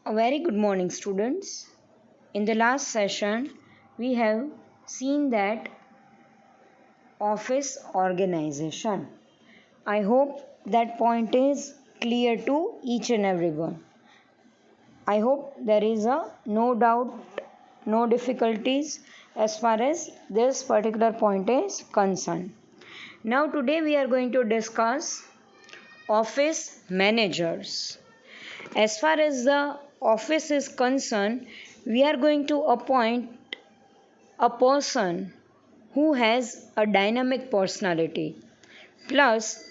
A very good morning, students. In the last session, we have seen that office organization. I hope that point is clear to each and everyone. I hope there is no doubt, no difficulties as far as this particular point is concerned. Now, today we are going to discuss office managers. As far as the office is concerned, we are going to appoint a person who has a dynamic personality, plus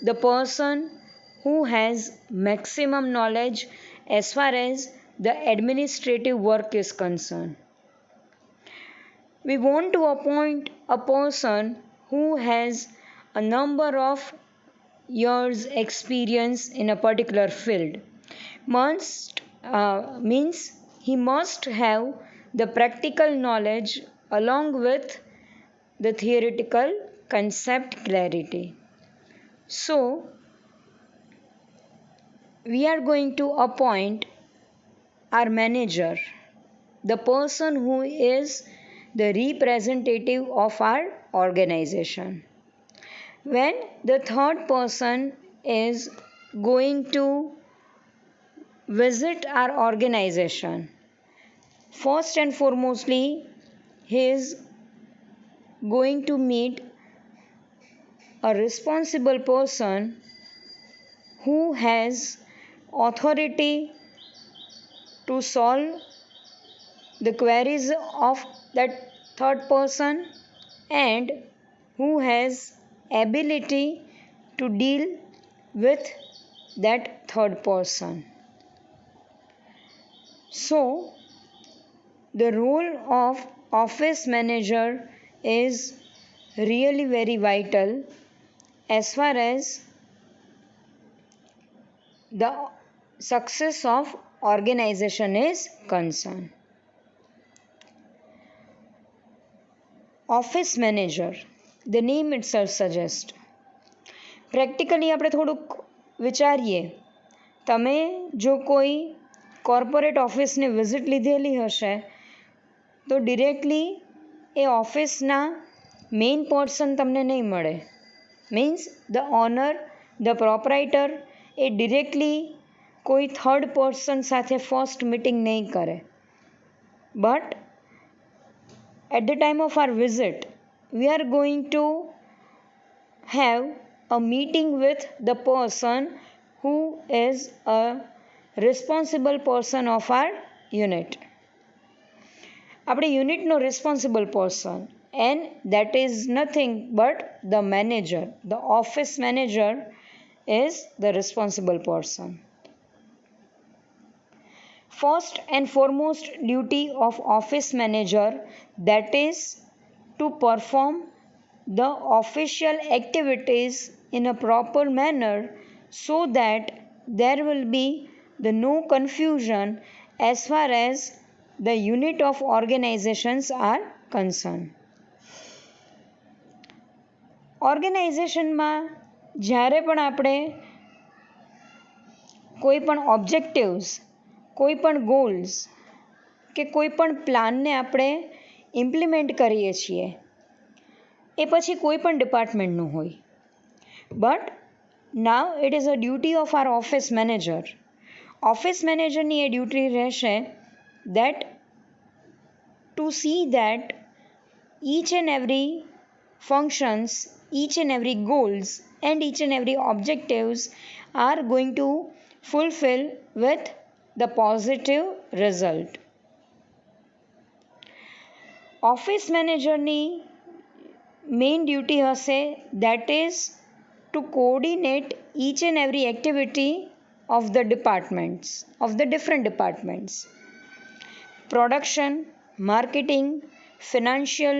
the person who has maximum knowledge as far as the administrative work is concerned. We want to appoint a person who has a number of years experience in a particular field. Means he must have the practical knowledge along with the theoretical concept clarity. So, we are going to appoint our manager, the person who is the representative of our organization. When the third person is going to visit our organization, first and foremostly, he is going to meet a responsible person who has authority to solve the queries of that third person and who has ability to deal with that third person. So, the role of office manager is really very vital as far as the success of organization is concerned. Office manager, the name itself suggests. Practically આપણે થોડુંક વિચારીએ, તમે જો કોઈ corporate ઓફિસની visit લીધેલી હશે તો ડિરેક્ટલી એ ઓફિસના મેઇન પર્સન તમને નહીં મળે. Means the owner, the proprietor A directly કોઈ થર્ડ પર્સન સાથે ફર્સ્ટ મિટિંગ નહીં કરે. But at the time of our visit, we are going to have a meeting with the person who is a responsible person of our unit. આપણે યુનિટનો responsible person, and that is nothing but the manager. The office manager is the responsible person. First and foremost duty of office manager, that is to perform the official activities in a proper manner so that there will be no confusion as far as the unit of organizations are concerned. ઓર્ગેનાઇઝેશનમાં જ્યારે પણ આપણે કોઈ પણ objectives, કોઈ પણ goals કે કોઈ પણ પ્લાનને આપણે ઇમ્પ્લિમેન્ટ કરીએ છીએ, એ પછી કોઈ પણ ડિપાર્ટમેન્ટનું હોય. But now it is a duty of our office manager. Office મેનેજરની એ ડ્યુટી રહેશે that to see that each and every functions, each and every goals and each and every objectives are going to fulfill with the positive result. Office મેનેજરની main duty હશે that is to coordinate each and every activity of the departments, of the different departments. Production, marketing, financial,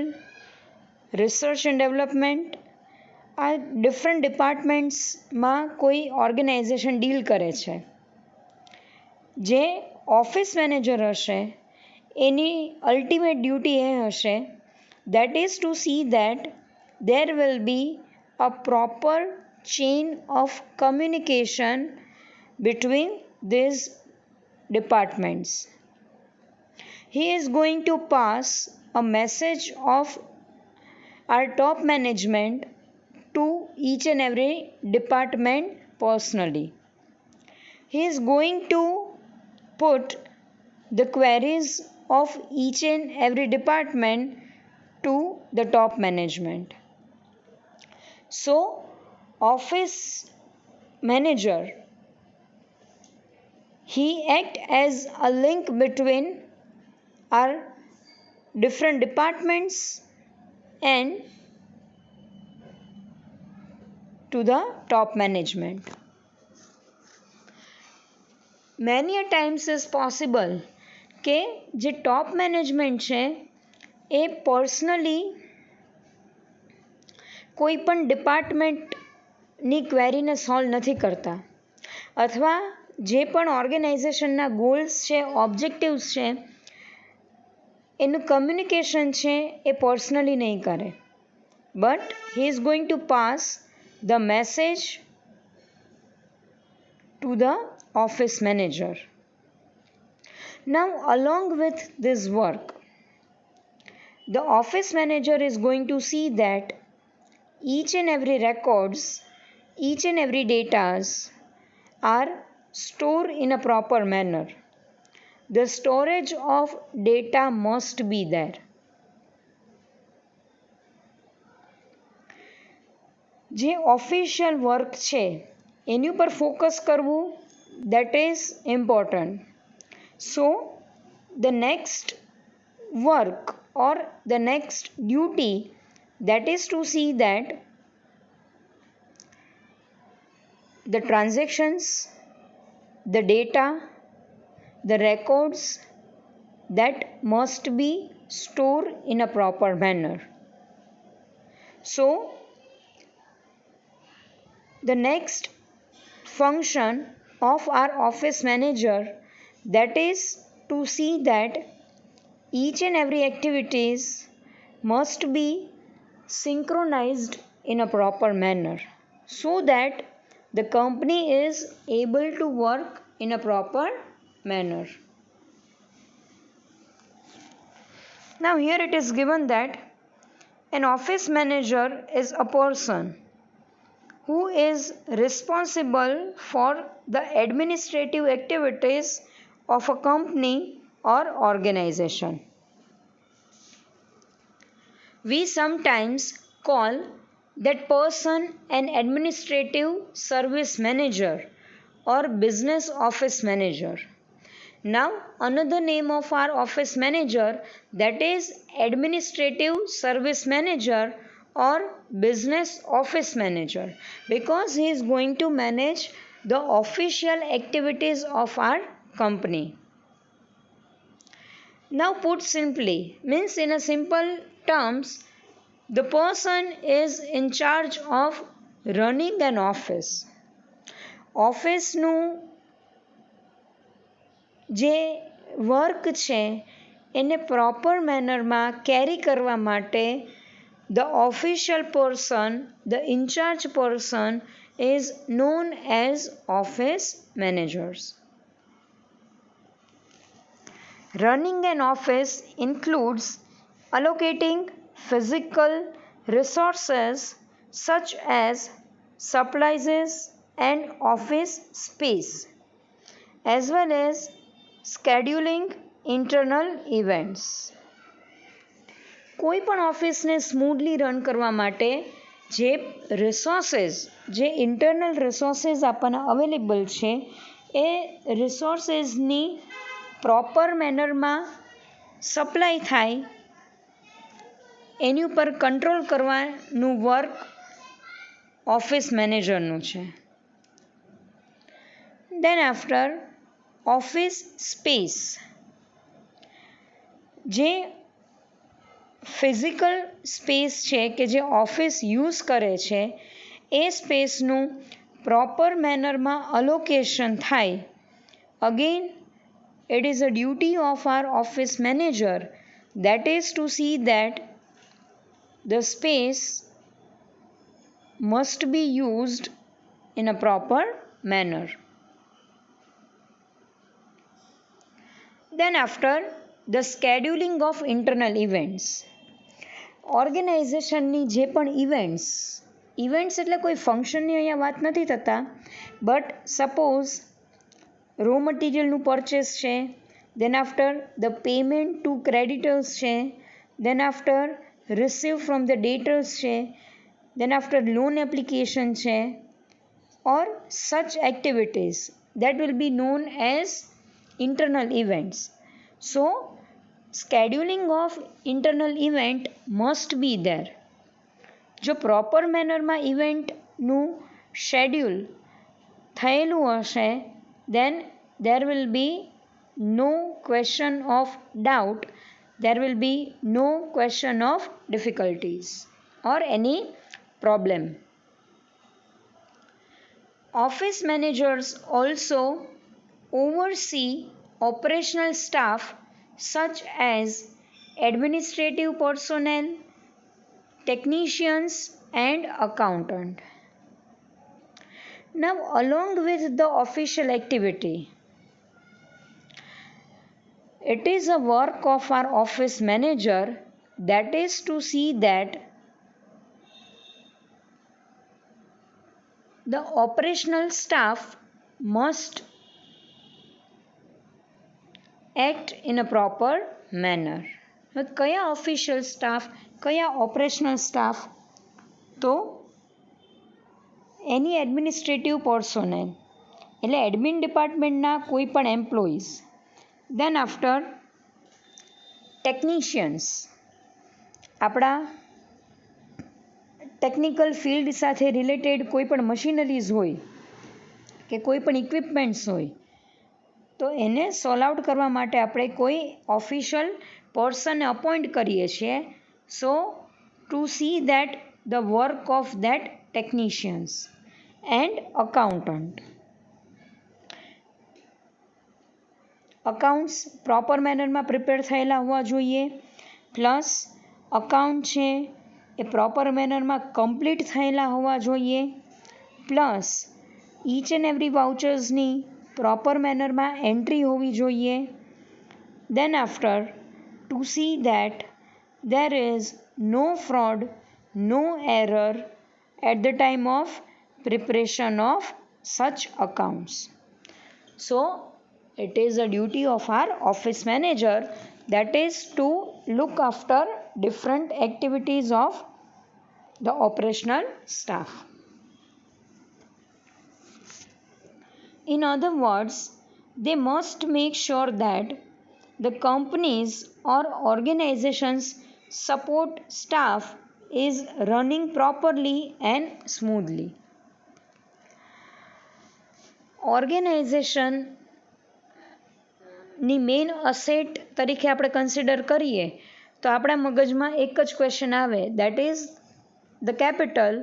research and development, આ different ડિપાર્ટમેન્ટ્સમાં કોઈ organisation deal કરે છે. જે office manager હશે એની ultimate duty એ હશે that is to see that there will be a proper chain of communication between these departments. He is going to pass a message of our top management to each and every department personally. He is going to put the queries of each and every department to the top management. So, office manager, he act as a link between our different departments and to the top management. Many a times is possible કે જે top management છે એ personally કોઈ પણ ડિપાર્ટમેન્ટની ક્વેરીને solve નથી કરતા અથવા જે પણ ઓર્ગેનાઇઝેશનના ગોલ્સ છે ઓબ્જેક્ટિવ્સ છે એનું કમ્યુનિકેશન છે એ પર્સનલી નહીં કરે but he is going two pass the message to the office manager. Now, along with this work, the office manager is going to see that each and every records, each and every datas are stored in a proper manner. The storage of data must be there. જે official work છે એની ઉપર focus કરવું that is important. So the next work or the next duty that is to see that the transactions, the data, the records that must be stored in a proper manner. So the next function of our office manager that is to see that each and every activities must be synchronized in a proper manner so that the company is able to work in a proper manner. Now here it is given that an office manager is a person who is responsible for the administrative activities of a company or organization. We sometimes call that person an administrative service manager or business office manager. Now, another name of our office manager that is administrative service manager or business office manager because he is going to manage the official activities of our company. Now put simply means in a simple terms the person is in charge of running an office. Office નું જે work છે એને proper મેનરમાં કેરી કરવા માટે the official person, the in charge person is known as office managers. Running an office includes allocating physical resources such as supplies and office space as well as scheduling internal events. કોઈ પણ ઓફિસને smoothly run કરવા માટે જે resources જે internal resources આપણને available છે એ રિસોર્સિસની proper મેનરમાં supply થાય એની ઉપર કંટ્રોલ કરવાનું વર્ક ઓફિસ મેનેજરનું છે. દેન આફ્ટર ઓફિસ સ્પેસ જે ફિઝિકલ સ્પેસ છે કે જે ઓફિસ યુઝ કરે છે એ સ્પેસનું પ્રોપર મેનરમાં અલોકેશન થાય. Again it is a duty of our office manager that is to see that the space must be used in a proper manner. Then after, the scheduling of internal events. ઓર્ગેનાઇઝેશનની જે પણ events એટલે કોઈ ફંક્શનની અહીંયા વાત નથી થતા, but suppose raw મટીરિયલનું પરચેસ છે, then after the payment to creditors છે, then after receive from the debtors છે, દેન આફ્ટર લોન એપ્લિકેશન છે, or such activities that will be known as internal events. So scheduling of internal event must be there. જો proper મેનરમાં ઇવેન્ટનું schedule થયેલું હશે, then there will be no question of doubt, there will be no question of difficulties or any problem. Office managers also oversee operational staff such as administrative personnel, technicians, and accountant. Now, along with the official activity, it is a work of our office manager, that is to see that the operational staff must act in a proper manner. કયા official staff, કયા operational staff? તો એની administrative પર્સોનેલ એટલે admin ડિપાર્ટમેન્ટના કોઈ પણ employees. Then after technicians, આપણા technical field સાથે related કોઈ પણ મશીનરીઝ હોય કે કોઈ પણ ઇક્વિપમેન્ટ્સ હોય, તો એને સોલ્વ આઉટ કરવા માટે આપણે કોઈ ઓફિશિયલ પર્સનને અપોઇન્ટ કરીએ છીએ. So to see that the work of that technicians and accountant. Accounts proper મેનરમાં પ્રિપેર થયેલા હોવા જોઈએ, પ્લસ અકાઉન્ટ છે એ પ્રોપર મેનરમાં કમ્પ્લીટ થયેલા હોવા જોઈએ, પ્લસ ઈચ એન્ડ એવરી વાઉચર્સની પ્રોપર મેનરમાં એન્ટ્રી હોવી જોઈએ. Then after to see that there is no fraud, no error at the time of preparation of such accounts. So it is a duty of our office manager, that is to look after different activities of the operational staff. In other words, they must make sure that the companies or organizations support staff is running properly and smoothly. ઓર્ગેનાઇઝેશનની main asset તરીકે આપણે consider કરીએ તો આપણા મગજમાં એક જ question આવે, that is the capital,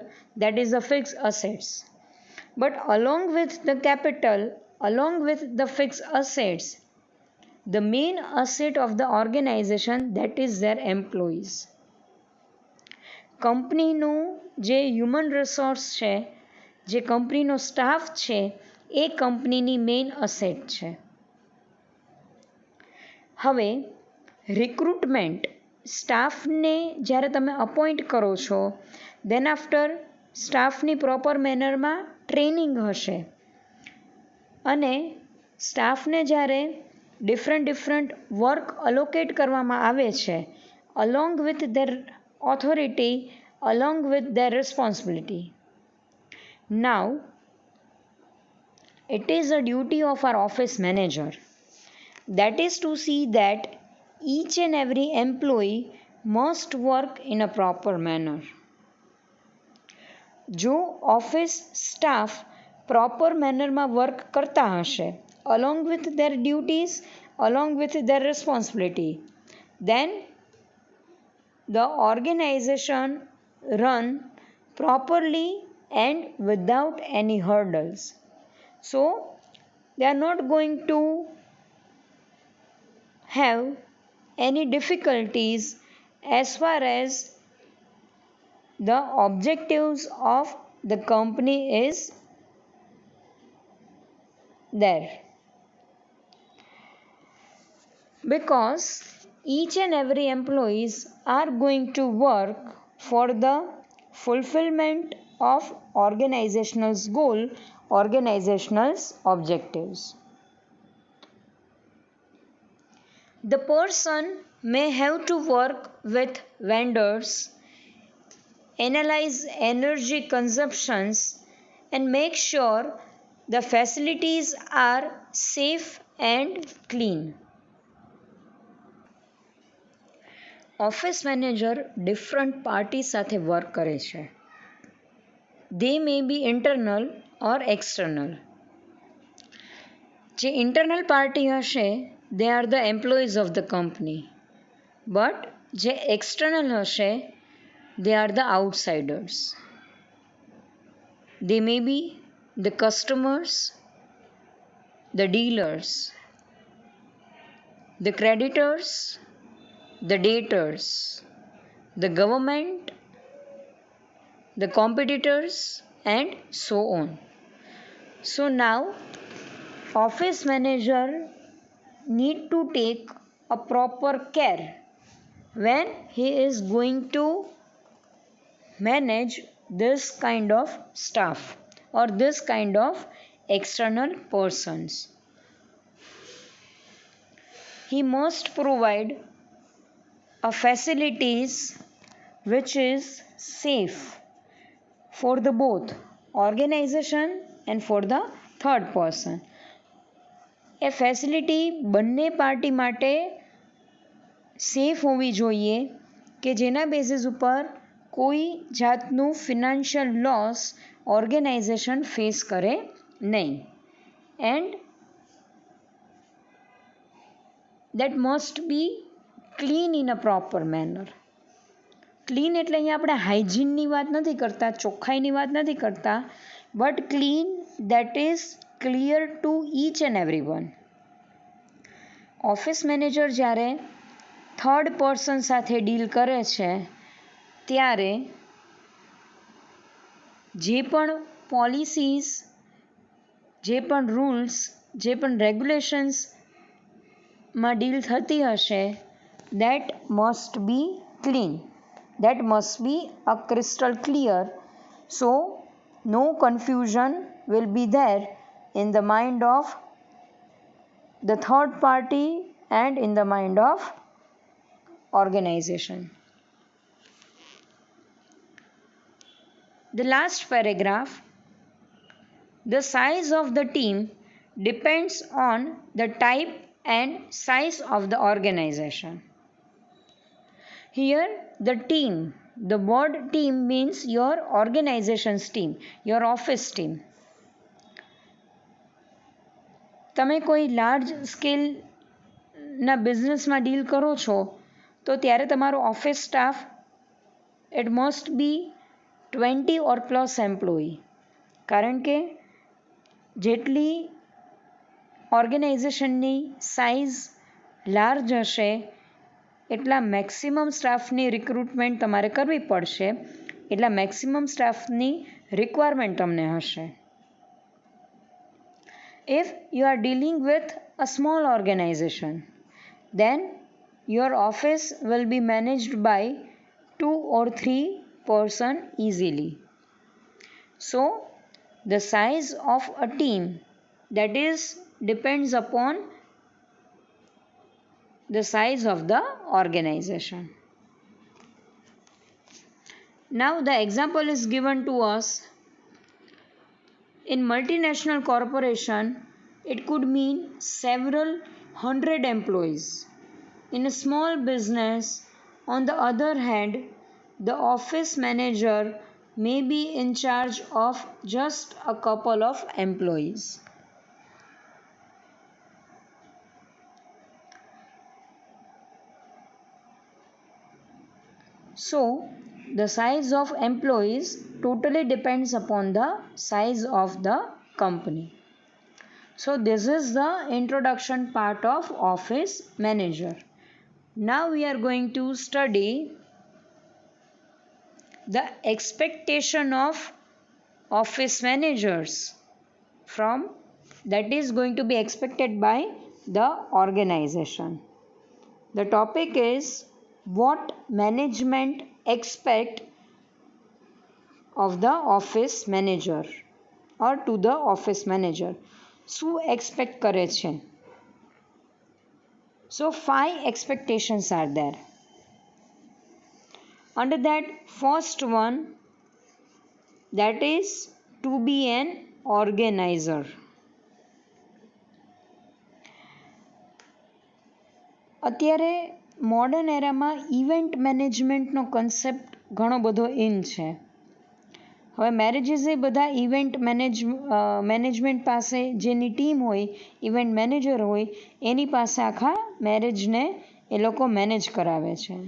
that is the fix assets. But along with the capital, along with the fix assets, the main asset of the organization, that is their employees. કંપનીનું જે human resource છે, જે કંપનીનો staff છે, એ કંપનીની main asset છે. હવે recruitment, સ્ટાફને જ્યારે તમે અપોઇન્ટ કરો છો, દેન આફ્ટર સ્ટાફની પ્રોપર મેનરમાં ટ્રેનિંગ હશે, અને સ્ટાફને જ્યારે ડિફરન્ટ વર્ક અલોકેટ કરવામાં આવે છે, along with their authority, along with their responsibility. Now it is a duty of our office manager, that is to see that each and every employee must work in a proper manner. જો office staff proper મેનરમાં work કરતા હશે, along with their duties, along with their responsibility, then the organization run properly and without any hurdles. So they are not going to have any difficulties as far as the objectives of the company is there. because each and every employees are going to work for the fulfillment of organizational's goal, organizational's objectives. The person may have to work with vendors, analyze energy consumptions, and make sure the facilities are safe and clean. Office manager different party સાથે work કરે છે. They may be internal or external. જે internal party હશે they are the employees of the company, but જે external હશે they are the outsiders. They may be the customers, the dealers, the creditors, the debtors, the government, the competitors, and so on. So now office manager need to take a proper care when he is going to manage this kind of staff or this kind of external persons. He must provide a facilities which is safe for the both organization and for the third person. A facility બંને party માટે safe હોવી જોઈએ કે જેના basis ઉપર કોઈ જાતનું financial loss organisation face કરે નહીં. And that must be clean in a proper manner. Clean એટલે અહીંયા આપણે હાઇજીનની વાત નથી કરતા, ચોખ્ખાઈની વાત નથી કરતા, but clean that is clear to each and every one. Office manager જ્યારે થર્ડ પર્સન સાથે ડીલ કરે છે ત્યારે જે પણ પોલિસીસ, જે પણ રૂલ્સ, જે પણ રેગ્યુલેશન્સમાં ડીલ થતી હશે that must be clean, that must be a crystal clear, so no confusion will be there in the mind of the third party and in the mind of organization. The last paragraph, the size of the team depends on the type and size of the organization. Here the team, the word team means your organization's team, your office team. તમે કોઈ large સ્કેલના બિઝનેસમાં deal કરો છો તો ત્યારે તમારો office staff it must be 20 or plus employee, કારણ કે જેટલી ઓર્ગેનાઇઝેશનની સાઇઝ લાર્જ હશે એટલા મેક્સિમમ સ્ટાફની રિક્રુટમેન્ટ તમારે કરવી પડશે, એટલા મેક્સિમમ સ્ટાફની રિક્વાયરમેન્ટ તમને હશે. If you are dealing with a small organization, then your office will be managed by 2 or 3 person easily. So the size of a team, that is depends upon the size of the organization. Now the example is given to us. In multinational corporation, it could mean several hundred employees. In a small business, on the other hand, the office manager may be in charge of just a couple of employees. So the size of employees totally depends upon the size of the company. So this is the introduction part of office manager. Now we are going to study the expectation of office managers from that is going to be expected by the organization. The topic is what management expect of the office manager or to the office manager. શું expect કરે છે? So 5 expectations are there. Under that, first one, that is to be an organizer. અત્યારે modern એરામાં event મેનેજમેન્ટનો concept ઘણો બધો in છે. હવે મેરેજીસે બધા event management પાસે જેની ટીમ હોય, ઇવેન્ટ મેનેજર હોય, એની પાસે આખા મેરેજને એ લોકો મેનેજ કરાવે છે.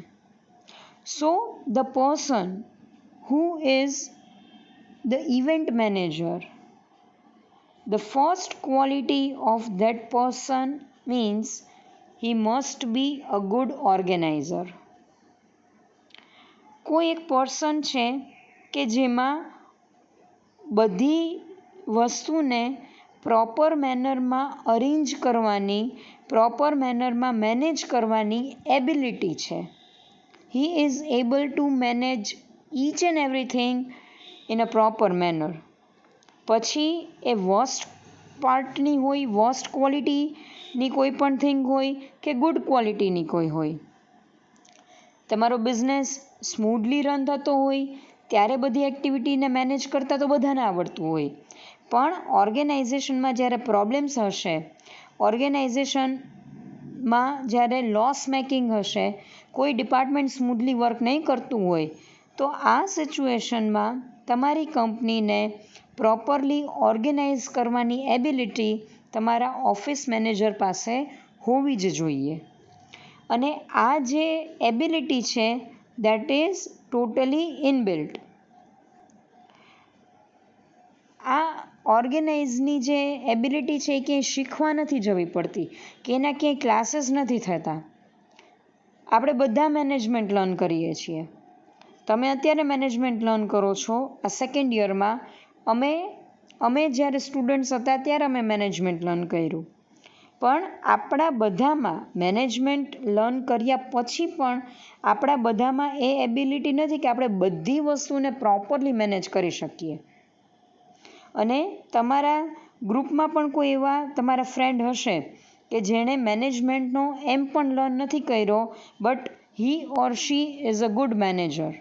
So the person who is the event manager, the first quality of that person means he must be a good organizer. કોઈ એક પર્સન છે કે જેમાં બધી વસ્તુને પ્રોપર મેનરમાં અરેન્જ કરવાની, પ્રોપર મેનરમાં મેનેજ કરવાની એબિલિટી છે. He is able to manage each and everything in a proper manner. પછી એ વર્સ્ટ પાર્ટની હોય, વર્સ્ટ ક્વોલિટીની કોઈ પણ થિંગ હોય કે ગુડ ક્વોલિટીની કોઈ હોય. તમારો બિઝનેસ સ્મૂધલી રન થતો હોય ત્યારે બધી એક્ટિવિટીને મેનેજ કરતાં તો બધાને આવડતું હોય, પણ ઓર્ગેનાઇઝેશનમાં જ્યારે પ્રોબ્લેમ્સ હશે, ઓર્ગેનાઇઝેશનમાં જ્યારે લોસ મેકિંગ હશે, કોઈ ડિપાર્ટમેન્ટ સ્મૂધલી વર્ક નહીં કરતું હોય, તો આ સિચ્યુએશનમાં તમારી કંપનીને પ્રોપરલી ઓર્ગેનાઇઝ કરવાની એબિલિટી તમારા ઓફિસ મેનેજર પાસે હોવી જ જોઈએ. અને આ જે એબિલિટી છે દેટ ઇઝ ટોટલી ઇનબિલ્ટ. આ ઓર્ગેનાઇઝની જે એબિલિટી છે એ ક્યાંય શીખવા નથી જવી પડતી, કે એના ક્યાંય ક્લાસીસ નથી થતા. આપણે બધા મેનેજમેન્ટ લર્ન કરીએ છીએ. તમે અત્યારે મેનેજમેન્ટ લર્ન કરો છો આ સેકન્ડ યરમાં. અમે જ્યારે સ્ટુડન્ટ્સ હતા ત્યારે અમે મેનેજમેન્ટ લર્ન કર્યું. પણ આપણા બધામાં મેનેજમેન્ટ લર્ન કર્યા પછી પણ આપણા બધામાં એ એબિલિટી નથી કે આપણે બધી વસ્તુને પ્રોપરલી મેનેજ કરી શકીએ. અને તમારા ગ્રુપમાં પણ કોઈ એવા તમારા ફ્રેન્ડ હશે કે જેણે મેનેજમેન્ટનો એમ પણ લર્ન નથી કર્યો, but he or she is a good manager.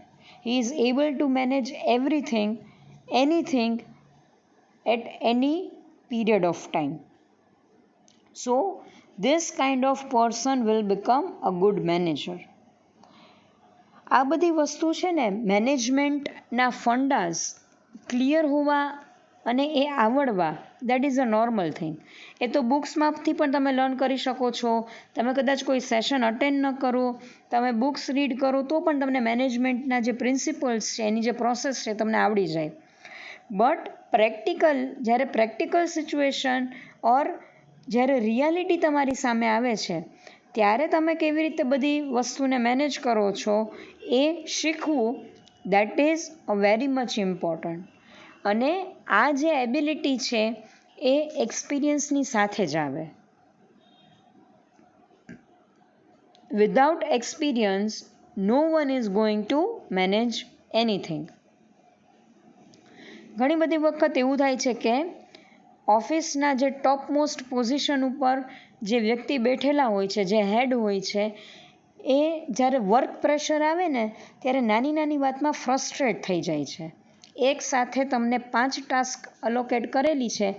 He is able to manage everything, anything at any period of time. So this kind of person will become a good manager. આ બધી વસ્તુ છે ને મેનેજમેન્ટના ફંડાસ clear હોવા અને એ આવડવા, that is a normal thing. એ તો બુક્સમાંથી પણ તમે લર્ન કરી શકો છો. તમે કદાચ કોઈ સેશન અટેન્ડ ન કરો, તમે બુક્સ રીડ કરો તો પણ તમને મેનેજમેન્ટના જે પ્રિન્સિપલ્સ છે, એની જે પ્રોસેસ છે તમને આવડી જાય. બટ જ્યારે પ્રેક્ટિકલ સિચ્યુએશન ઓર જ્યારે રિયાલિટી તમારી સામે આવે છે ત્યારે તમે કેવી રીતે બધી વસ્તુને મેનેજ કરો છો એ શીખવું, that is a very much important. અને આ જે એબિલિટી છે એ એક્સપિરિયન્સની સાથે જ આવે. Without experience no one is going to manage anything. ઘણી બધી વખત એવું થાય છે કે ઓફિસના જે ટોપ મોસ્ટ પોઝિશન ઉપર જે વ્યક્તિ બેઠેલા હોય છે, જે હેડ હોય છે, એ જ્યારે વર્ક પ્રેશર આવે ને ત્યારે નાની નાની વાતમાં ફ્રસ્ટ્રેટ થઈ જાય છે. એક સાથે તમને 5 ટાસ્ક અલોકેટ કરેલી છે,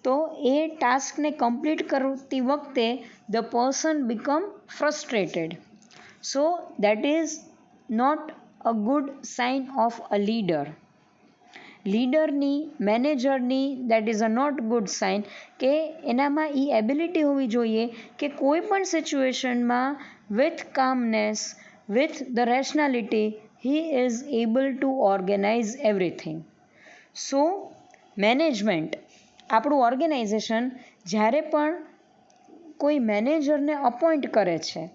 તો એ ટાસ્કને કમ્પ્લીટ કરતી વખતે the person become frustrated. So that is not a good sign of a leader. લીડરની, મેનેજરની that is a not good sign કે એનામાં એ એબિલિટી હોવી જોઈએ કે કોઈ પણ સિચ્યુએશનમાં with calmness, with the rationality he is able to organise everything. So management, આપણું ઓર્ગેનાઇઝેશન જ્યારે પણ કોઈ મેનેજરને અપોઇન્ટ કરે છે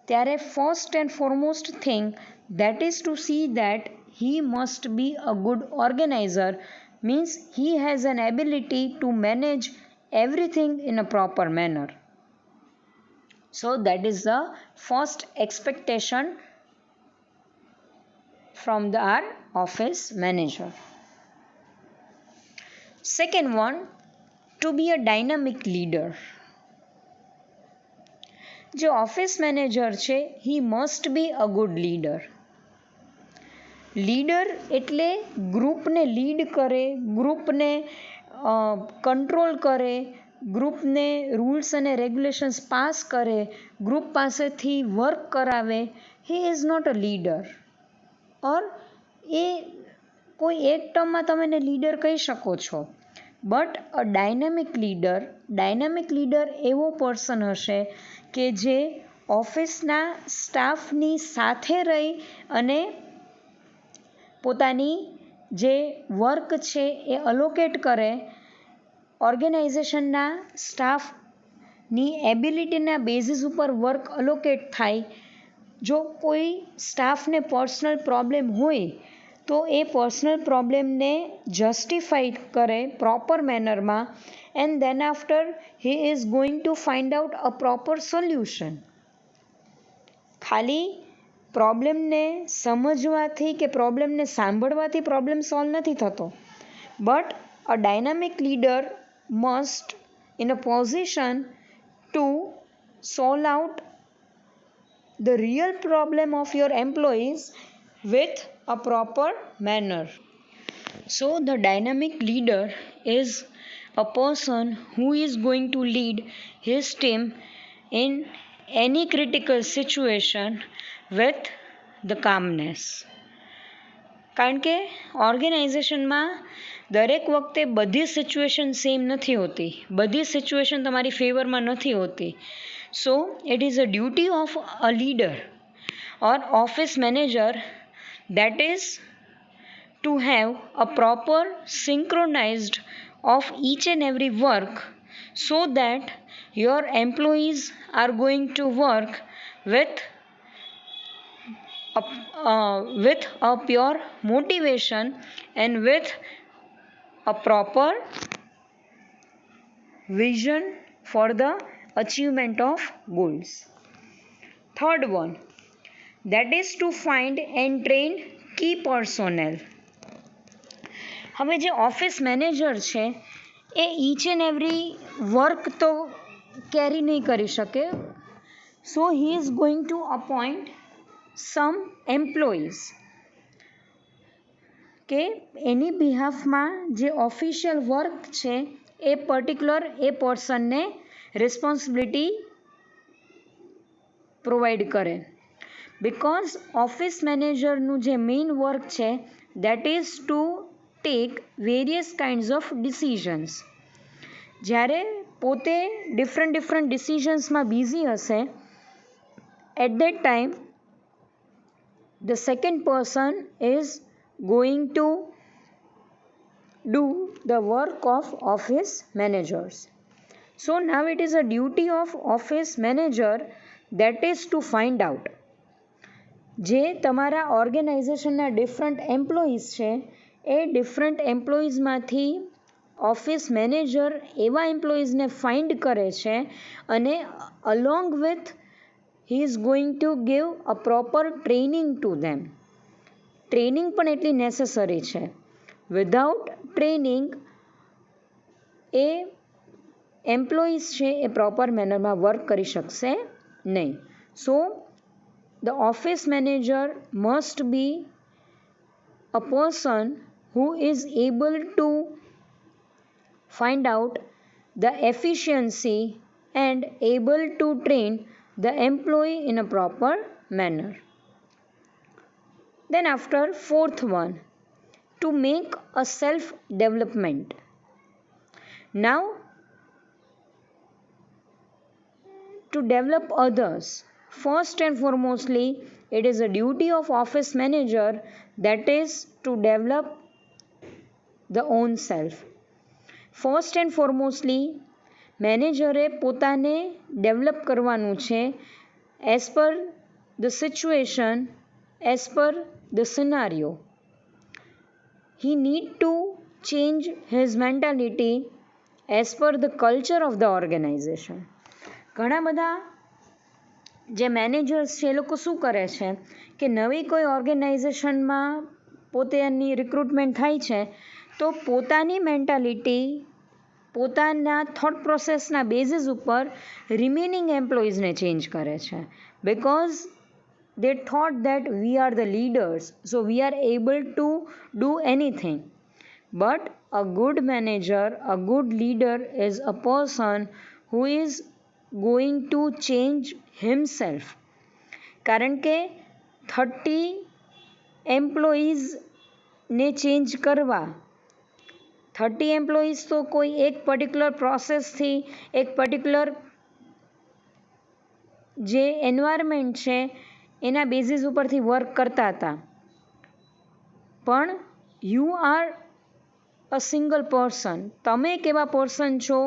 ત્યારે first and foremost thing that is to see that he must be a good organizer, means he has an ability to manage everything in a proper manner. So that is the first expectation from our office manager. Second one, to be a dynamic leader. જે office manager છે he must be a good leader. Leader એટલે ગ્રુપને lead કરે, ગ્રુપને control કરે, ગ્રુપને rules અને regulations pass કરે, ગ્રુપ પાસેથી વર્ક કરાવે. He is not a leader. Or એ કોઈ એક ટર્મમાં તમે એને લીડર કહી શકો છો. બટ અ ડાયનામિક લીડર એવો પર્સન હશે કે જે ઓફિસના સ્ટાફની સાથે રહી અને પોતાની જે વર્ક છે એ અલોકેટ કરે, ઓર્ગેનાઇઝેશનના સ્ટાફની એબિલિટીના બેઝિસ ઉપર વર્ક અલોકેટ થાય. જો કોઈ સ્ટાફને પર્સનલ પ્રોબ્લેમ હોય તો એ પર્સનલ પ્રોબ્લેમને જસ્ટિફાઈડ કરે પ્રોપર મેનરમાં, and then after he is going to find out a proper solution. ખાલી પ્રોબ્લેમને સમજવાથી કે પ્રોબ્લેમને સાંભળવાથી પ્રોબ્લેમ સોલ્વ નથી થતો. But a dynamic leader must in a position to solve out the real problem of your employees with a proper manner. So the dynamic leader is a person who is going to lead his team in any critical situation with the calmness. કારણ કે ઓર્ગેનાઇઝેશનમાં દરેક વખતે બધી situation same નથી હોતી, બધી situation તમારી ફેવરમાં નથી હોતી. So it is a duty of a leader or office manager, that is to have a proper synchronized of each and every work, so that your employees are going to work with a pure motivation and with a proper vision for the achievement of goals. Third one, that is to find and train key personnel. હવે જે office manager છે એ each and every work તો carry નહીં કરી શકે. So he is going to appoint some employees કે એની બિહાફમાં જે ઓફિશિયલ વર્ક છે એ પર્ટિક્યુલર એ પર્સનને રિસ્પોન્સિબિલિટી પ્રોવાઈડ કરે. બિકોઝ ઓફિસ મેનેજરનું જે મેઇન વર્ક છે that is to take various kinds of decisions. જ્યારે પોતે ડિફરન્ટ ડિસિઝન્સમાં બિઝી હશે, at that time the second person is going to do the work of office managers. So now it is a duty of office manager, that is to find out જે તમારા ઓર્ગેનાઇઝેશનના different employees છે એ different એમ્પ્લોઈઝમાંથી office manager એવા એમ્પ્લોઈઝને find કરે છે અને along with he is going to give a proper training to them. Training પણ એટલી necessary છે. વિધાઉટ ટ્રેનિંગ એ એમ્પ્લોઈઝ છે એ પ્રોપર મેનરમાં વર્ક કરી શકશે નહીં. So the office manager must be a person who is able to find out the efficiency and able to train the employee in a proper manner. Then after, fourth one, to make a self development. Now to develop others, first and foremostly it is a duty of office manager, that is to develop the own self. First and foremostly મેનેજરે પોતાને develop કરવાનું છે as per the situation, as per the scenario. He need to change his mentality as per the culture of the organization. ઘણા બધા જે managers છે એ લોકો શું કરે છે કે નવી કોઈ ઓર્ગેનાઇઝેશનમાં પોતે એની રિક્રુટમેન્ટ થાય છે તો પોતાની મેન્ટાલિટી પોતાના થોટ પ્રોસેસના બેઝિસ ઉપર રિમેનિંગ એમ્પ્લોઈઝને ચેન્જ કરે છે because they thought that we are the leaders, so we are able to do anything. But a good manager, a good leader is a person who is going to change himself. કારણ કે 30 એમ્પ્લોઈઝને change કરવા 30 employees તો કોઈ એક particular પ્રોસેસથી એક particular જે environment છે એના બેઝિસ ઉપરથી વર્ક કરતા હતા પણ you are a single person. તમે એક એવા પર્સન છો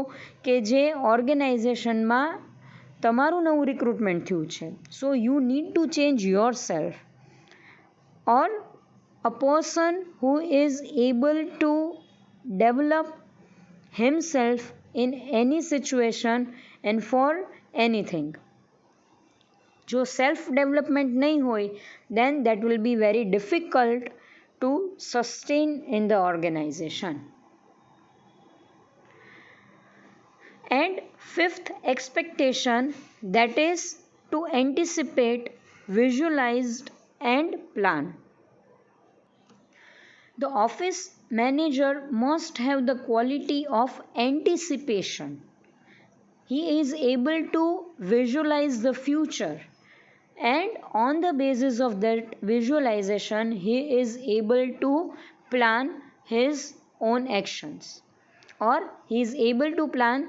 કે જે ઓર્ગેનાઇઝેશનમાં તમારું નવું રિક્રુટમેન્ટ થયું છે. So you need to change yourself or a person who is able to develop himself in any situation and for anything. જો સેલ્ફ ડેવલપમેન્ટ નહીં હોય then that will be very difficult to sustain in the organization. And fifth expectation, that is to anticipate, visualize and plan. The office manager must have the quality of anticipation. He is able to visualize the future, and on the basis of that visualization he is able to plan his own actions, or he is able to plan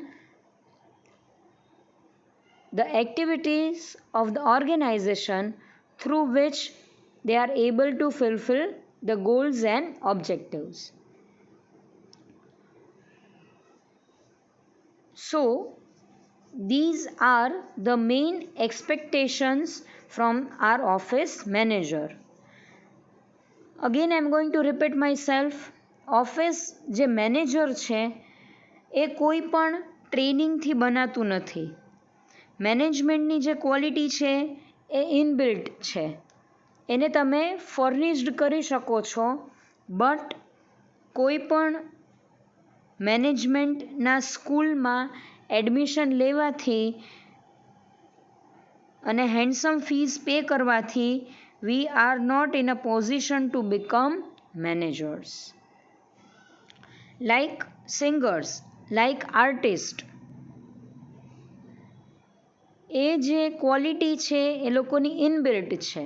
the activities of the organization through which they are able to fulfill the goals and objectives. So these are the main expectations from our office manager. Again I am going to repeat myself. Office જે manager છે એ કોઈ પણ ટ્રેનિંગથી બનાતું નથી. મેનેજમેન્ટની જે quality છે એ inbuilt છે. એને તમે ફર્નિશ્ડ કરી શકો છો બટ કોઈ પણ મેનેજમેન્ટના સ્કૂલમાં એડમિશન લેવાથી અને હેન્ડસમ ફીસ પે કરવાથી we are not in a position to become managers. Like singers, like artists, એ જે ક્વોલિટી છે એ લોકોની ઇનબિલ્ટ છે.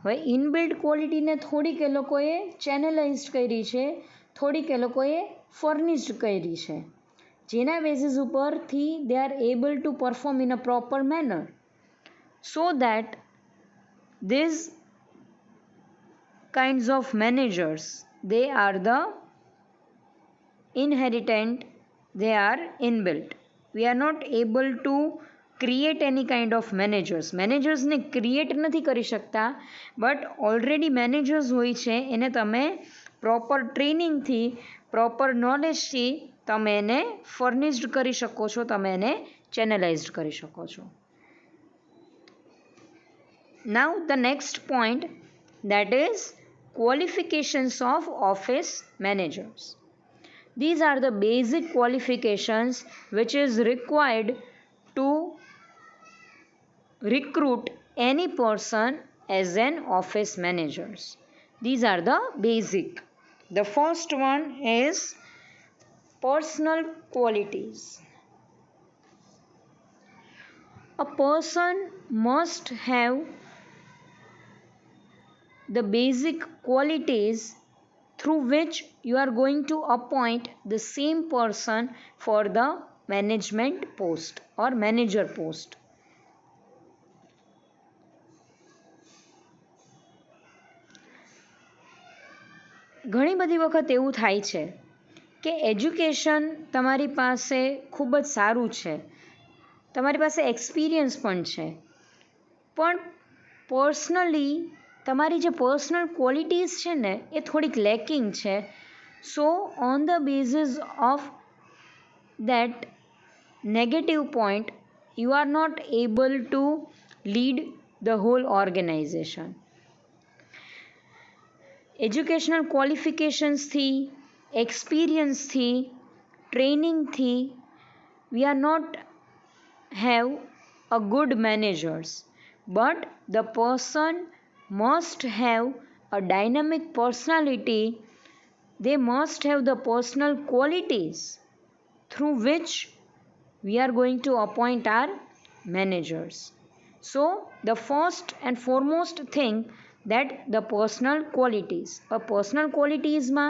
હવે ઇનબિલ્ટ ક્વોલિટીને થોડીક એ લોકોએ ચેનલાઇઝ કરી છે, થોડીક એ લોકોએ ફર્નિશ્ડ કરી છે, જેના બેઝિસ ઉપરથી they are able to perform in a proper manner. So that these kinds of managers, they are the inheritant, they are inbuilt. We are not able to create any kind of managers. મેનેજર્સને create નથી કરી શકતા but already managers હોય છે એને તમે proper ટ્રેનિંગથી proper નોલેજથી તમે એને ફર્નિશ્ડ કરી શકો છો, તમે એને ચેનલાઇઝડ કરી શકો છો. Now the next point, that is qualifications of office managers. These are the basic qualifications which is required to recruit any person as an office managers. These are the basic. The first one is personal qualities. A person must have the basic qualities through which you are going to appoint the same person for the management post or manager post. ઘણી બધી વખત એવું થાય છે કે education તમારી પાસે ખૂબ જ સારું છે, તમારી પાસે એક્સપિરિયન્સ પણ છે, પણ પર્સનલી તમારી જે પર્સનલ ક્વોલિટીઝ છે ને એ થોડીક લેકિંગ છે. So on the basis of that negative point you are not able to lead the whole organization. Educational ક્વોલિફિકેશન્સથી, એક્સપિરિયન્સથી, ટ્રેનિંગથી we are not have a good managers, but the person must have a dynamic personality. They must have the personal qualities through which we are going to appoint our managers. So the first and foremost thing, that the personal qualities. A personal qualities ma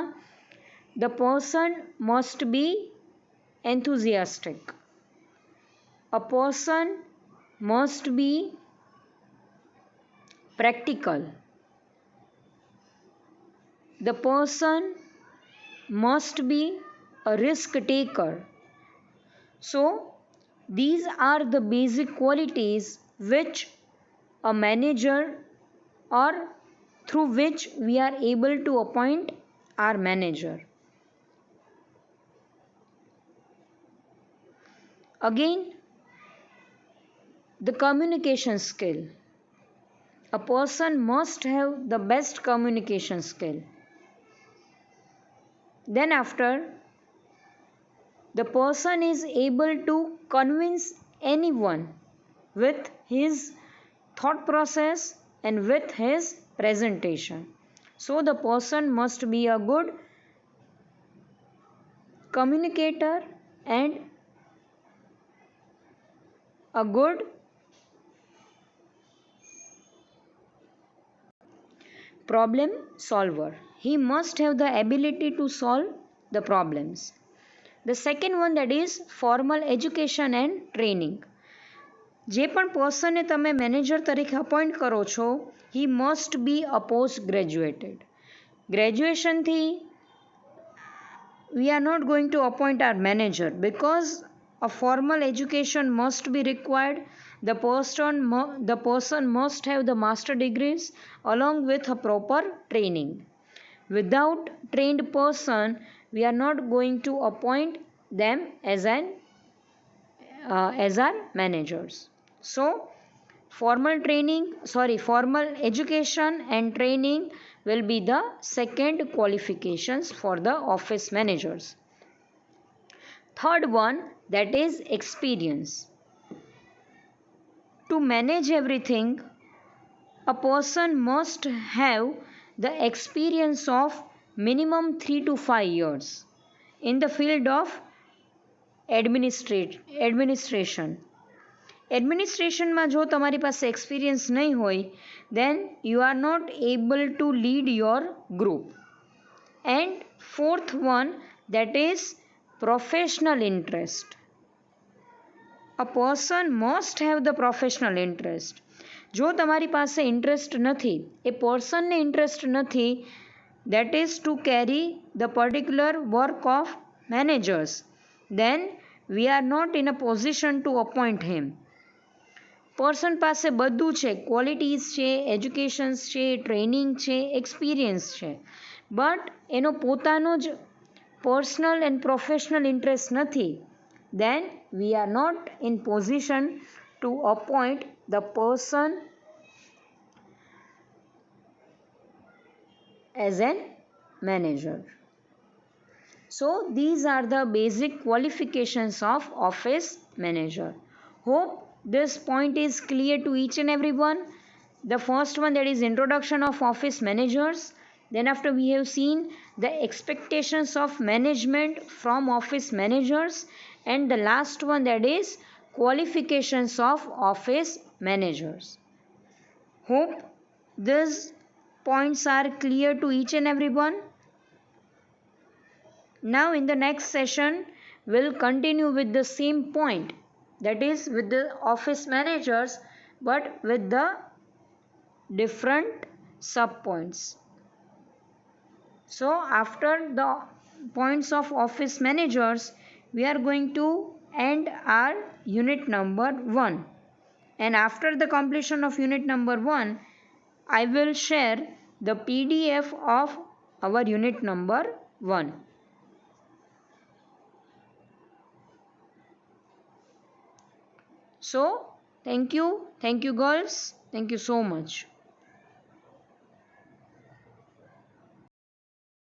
the person must be enthusiastic. A person must be practical. The person must be a risk taker. So these are the basic qualities which a manager, or through which we are able to appoint our manager. Again, the communication skill. A person must have the best communication skill. Then after, the person is able to convince anyone with his thought process and with his presentation. So the person must be a good communicator and a good problem solver. He must have the ability to solve the problems. The second one, that is formal education and training. જે પણ પર્સનને તમે manager તરીકે appoint કરો છો, he must be a post graduated. ગ્રેજ્યુએશનથી we are not going to appoint our manager, because a formal education must be required. The person must have the master degrees along with a proper training. Without trained person, we are not going to appoint them as our managers. So formal education and training will be the second qualifications for the office managers. Third one, that is experience. To manage everything, a person must have the experience of minimum 3 to 5 years in the field of administration. એડમિનિસ્ટ્રેશનમાં જો તમારી પાસે experience નહીં હોય, then you are not able to lead your group. And fourth one, that is professional interest. A person must have the professional interest. જો તમારી પાસે interest નથી, એ પર્સનને interest નથી, that is to carry the particular work of managers, then we are not in a position to appoint him. Person પાસે બધું છે, qualities છે, educations છે, ટ્રેનિંગ છે, એક્સપિરિયન્સ છે, બટ એનો પોતાનો જ પર્સનલ એન્ડ પ્રોફેશનલ ઇન્ટરેસ્ટ નથી, then we are not in position to appoint the person as a manager. So these are the basic qualifications of office manager. Hope this point is clear to each and everyone. The first one, that is introduction of office managers. Then after, we have seen the expectations of management from office managers, and the last one, that is qualifications of office managers. Hope these points are clear to each and everyone. Now in the next session, we'll continue with the same point, that is with the office managers, but with the different sub points. So after the points of office managers, we are going to end our unit number 1, and after the completion of unit number 1, I will share the PDF of our unit number 1. So Thank you girls. Thank you so much.